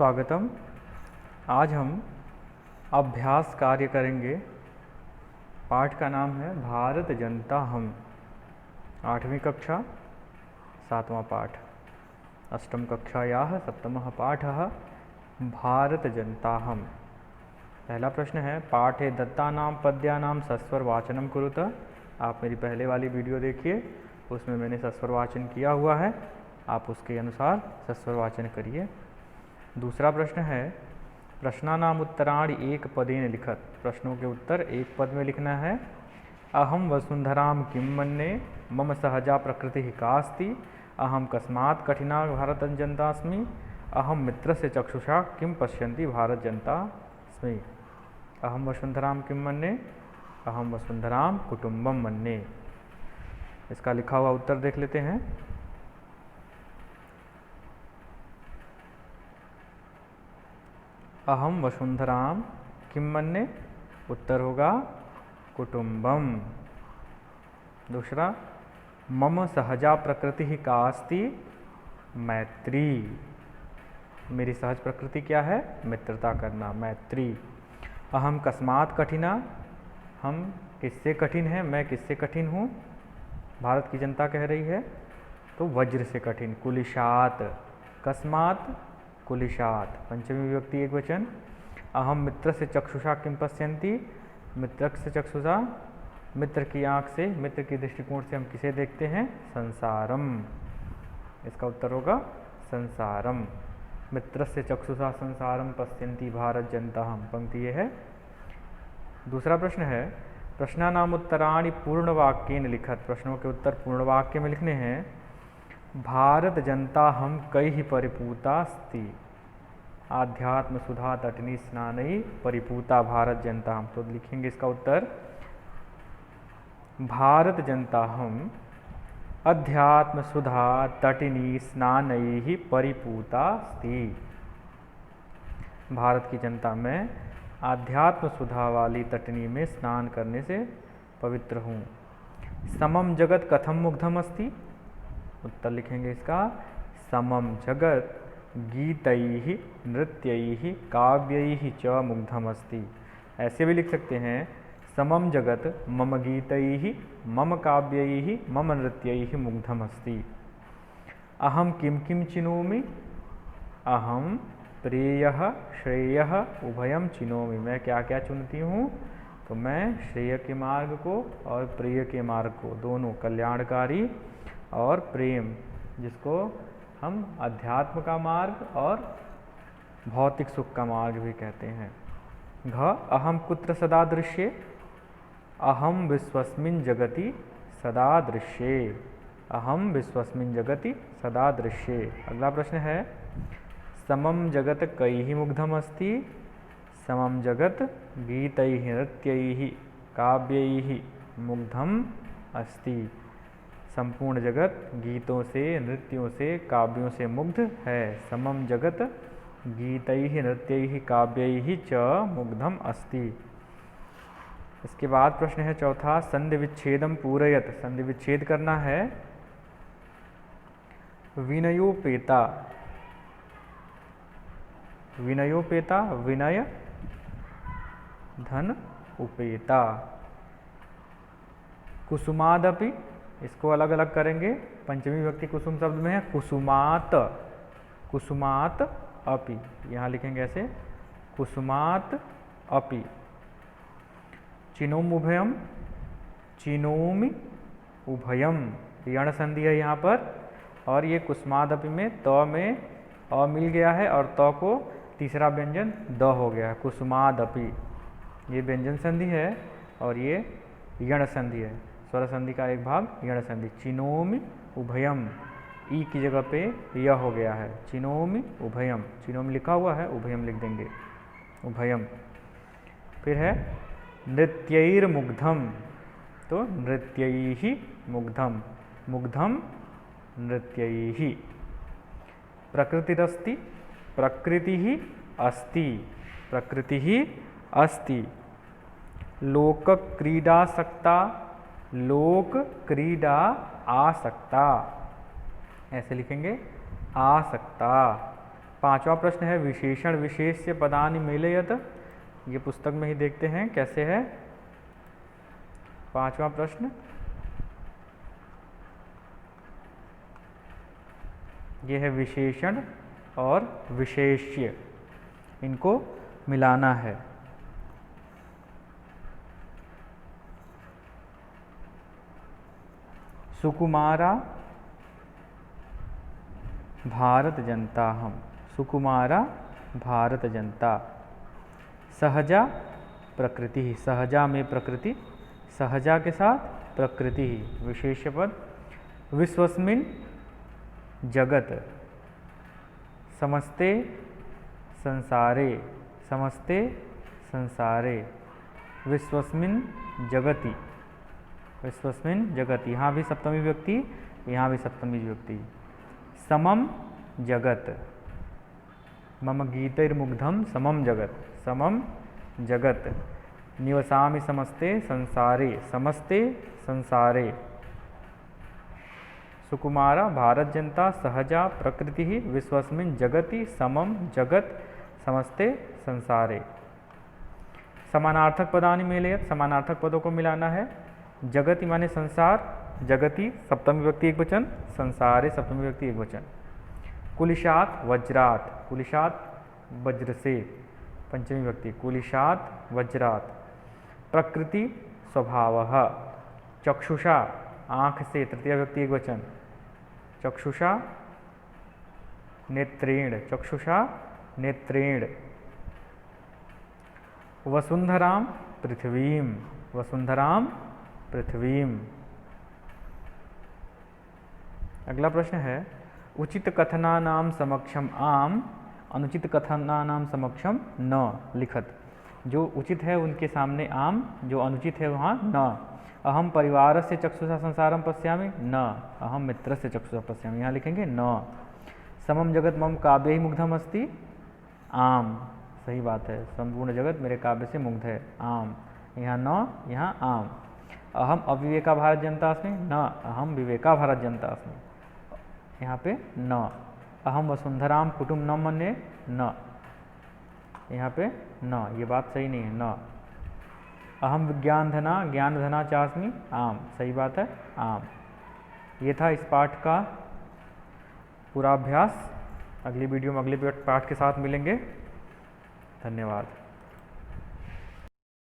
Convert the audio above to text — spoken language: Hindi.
स्वागतम। आज हम अभ्यास कार्य करेंगे। पाठ का नाम है भारत जनता हम। 8वीं कक्षा 7वां पाठ। अष्टम कक्षायाः 7मः पाठः भारत जनता हम। पहला प्रश्न है, पाठे दत्तानां पद्यानां सस्वर वाचनम कुरुत। आप मेरी पहले वाली वीडियो देखिए, उसमें मैंने सस्वर वाचन किया हुआ है, आप उसके अनुसार सस्वर वाचन करिए। दूसरा प्रश्न है, प्रश्नानाम उत्तराणि एक पदेन लिखत। प्रश्नों के उत्तर एक पद में लिखना है। अहम वसुंधराम किं मन्ये मम सहजा प्रकृति कास्ति। अहम कस्मात् कठिना भारत जनतास्मि। अहम मित्रस्य चक्षुषा किं पश्यन्ति भारत जनतास्मि। अहम वसुंधराम किं मन्ये, अहम वसुंधराम कुटुंबम मन्ये। इसका लिखा हुआ उत्तर देख लेते हैं। अहम वसुंधराम किं मन्ये, उत्तर होगा कुटुंबम। दूसरा, मम सहजा प्रकृति कास्ति, मैत्री। मेरी सहज प्रकृति क्या है? मित्रता करना, मैत्री। अहम कस्मात् कठिना, हम किससे कठिन है, मैं किससे कठिन हूँ, भारत की जनता कह रही है, तो वज्र से कठिन। कुलिशात, कस्मात् कुलिशात, पंचमी विभक्ति एक वचन। अहम मित्र से चक्षुषा किं पश्यन्ति, मित्र से चक्षुषा, मित्र की आँख से, मित्र की दृष्टिकोण से हम किसे देखते हैं? संसारम। इसका उत्तर होगा संसारम। मित्र से चक्षुषा संसारम पश्यन्ति भारत जनता हम। पंक्ति ये है। दूसरा प्रश्न है, प्रश्नानाम उत्तराणि पूर्ण वाक्येन लिखत। प्रश्नों के उत्तर पूर्ण वाक्य में लिखने हैं। भारत जनता हम कई परिपूता स्ति। आध्यात्म सुधा तटनी स्नानई परिपूता भारत जनता हम। तो लिखेंगे इसका उत्तर, भारत जनता हम अध्यात्म सुधा तटिनी स्नानई परिपूता स्ति। भारत की जनता में आध्यात्म सुधा वाली तटनी में स्नान करने से पवित्र हूँ। समम जगत कथम मुग्धम अस्ति। उत्तर लिखेंगे इसका, समम जगत गीतैः नृत्यैः काव्यैः च मुग्धम अस्ति। ऐसे भी लिख सकते हैं, समम जगत मम गीतैः मम काव्यैः मम नृत्यैः मुग्धम अस्ति। अहम किं किं चिनोमि, अहम प्रेयः श्रेयः उभयम चिनोमि। मैं क्या क्या चुनती हूँ, तो मैं श्रेय के मार्ग को और प्रिय के मार्ग को, दोनों, कल्याणकारी और प्रेम, जिसको हम अध्यात्म का मार्ग और भौतिक सुख का मार्ग भी कहते हैं। घ अहम कुत्र सदा दृश्ये, अहम विश्वस्मिन् जगति सदा दृश्ये। अहम विश्वस्मिन् जगति सदा दृश्ये। अगला प्रश्न है, समम जगत कैः मुग्धम अस्ति। समम जगत गीतैः नृत्यैः काव्यैः मुग्धम अस्ति। संपूर्ण जगत गीतों से, नृत्यों से, काव्यों से मुग्ध है। समम जगत गीतैः नृत्यैः काव्यैः च मुग्धम अस्ति। इसके बाद प्रश्न है चौथा, संधि विच्छेदम पूरयत। संधि विच्छेद करना है। विनयोपेता, विनयोपेता, विनय धन उपेता। कुसुमादपि, इसको अलग अलग करेंगे। पंचमी विभक्ति कुसुम शब्द में है। कुसुमात, कुसुमात अपि, यहाँ लिखेंगे ऐसे, कुसुमात अपि। चिनोम उभयम, चिनोमि उभयम, यण संधि है यहाँ पर, और ये कुसुमादपि में त में अ मिल गया है और त को तीसरा व्यंजन द हो गया है। कुसुमादपि, ये व्यंजन संधि है और ये यण संधि है। स्वर संधि का एक भाग यण संधि। चिनोमि उभयम, ई की जगह पे य हो गया है। चिनोमि उभयम, चिनोमि लिखा हुआ है, उभयम लिख देंगे, उभयम। फिर है नृत्यैर्मुग्धम, तो नृत्यैः मुग्धम, मुग्धम नृत्यैः। प्रकृतिरस्ति, प्रकृतिः अस्ति, प्रकृतिः अस्ति। लोक क्रीडासक्ता, लोक क्रीडा आसक्ता, ऐसे लिखेंगे, आसक्ता। 5वां प्रश्न है विशेषण विशेष्य पदानि मेलयत। ये पुस्तक में ही देखते हैं कैसे है। 5वां प्रश्न ये है विशेषण और विशेष्य, इनको मिलाना है। सुकुमारा भारत जनता हम, सुकुमारा भारत जनता। सहजा प्रकृति ही, सहजा में प्रकृति, सहजा के साथ प्रकृति ही विशेष्य पद। विश्वस्मिन जगत, समस्ते संसारे, समस्ते संसारे। विश्वस्मिन जगति, विश्वस्मिन जगति, यहाँ भी सप्तमी विभक्ति, यहाँ भी सप्तमी विभक्ति। समम जगत, मम गीतैर्मुग्धम समम जगत, समम जगत। निवसामि समस्ते संसारे, समस्ते संसारे। सुकुमारा भारत जनता सहजा प्रकृति ही विश्वस्मिन जगति समम जगत समस्ते संसारे। समानार्थक पदानि मेलयत, समानार्थक पदों को मिलाना है। जगति माने संसार, जगति सप्तमी विभक्ति एक वचन, संसारे सप्तमी विभक्ति एक वचन। कुलिशात वज्रात, कुलिशात वज्र से पंचमी विभक्ति, कुलिशात वज्रात। प्रकृति स्वभावः, चक्षुषा आँख से तृतीय विभक्ति एक वचन, चक्षुषा नेत्रेण, चक्षुषा नेत्रेण। वसुंधराम पृथ्वीम, वसुंधराम पृथ्वीम। अगला प्रश्न है उचित कथनानाम समक्षम आम, अनुचित कथनानाम समक्षम न लिखत। जो उचित है उनके सामने आम, जो अनुचित है वहाँ न। अहम परिवार से चक्षुषा संसारम पश्यामि न, अहम मित्र से चक्षुषा पश्यामि, यहाँ लिखेंगे न। समम जगत मम काव्य ही मुग्धम अस्ति आम, सही बात है, संपूर्ण जगत मेरे काव्य से मुग्ध है, आम। यहाँ न, यहाँ आम। अहम अविवेका भारत जनता अस्मि न, अहम विवेका भारत जनता अस्मि, यहाँ पे न। अहम वसुंधराम कुटुम न मन्ये न, यहाँ पे न, ये बात सही नहीं है, न। अहम विज्ञान धना ज्ञान धना चास्मि आम, सही बात है, आम। ये था इस पाठ का पूरा अभ्यास। अगली वीडियो में अगले पाठ के साथ मिलेंगे। धन्यवाद।